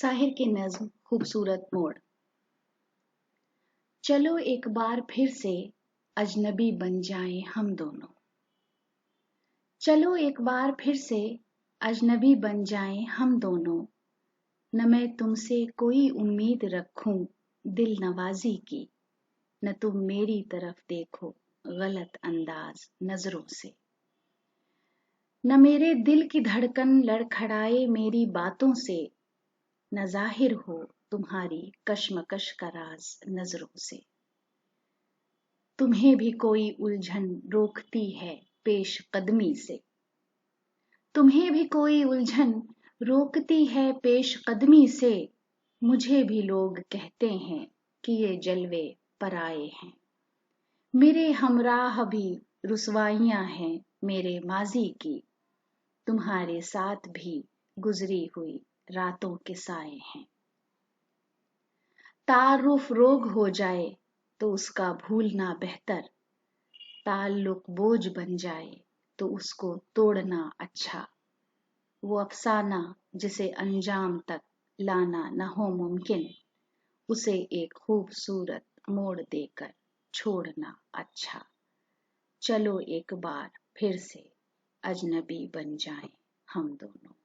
साहिर की नज्म खूबसूरत मोड़। चलो एक बार फिर से अजनबी बन जाएं हम दोनों। चलो एक बार फिर से अजनबी बन जाएं हम दोनों। न मैं तुमसे कोई उम्मीद रखूं दिल नवाजी की, न तुम मेरी तरफ देखो गलत अंदाज नजरों से। न मेरे दिल की धड़कन लड़खड़ाए मेरी बातों से, न जाहिर हो तुम्हारी कश्मकश का राज नजरों से। तुम्हें भी कोई उलझन रोकती है पेश कदमी से, तुम्हें भी कोई उलझन रोकती है पेश कदमी से। मुझे भी लोग कहते हैं कि ये जलवे पराए हैं, मेरे हमराह भी रुसवाइयां हैं मेरे माजी की। तुम्हारे साथ भी गुजरी हुई रातों के साए हैं। तारुफ रोग हो जाए तो उसका भूलना बेहतर, ताल्लुक बोझ बन जाए तो उसको तोड़ना अच्छा। वो अफसाना जिसे अंजाम तक लाना न हो मुमकिन, उसे एक खूबसूरत मोड़ देकर छोड़ना अच्छा। चलो एक बार फिर से अजनबी बन जाएं हम दोनों।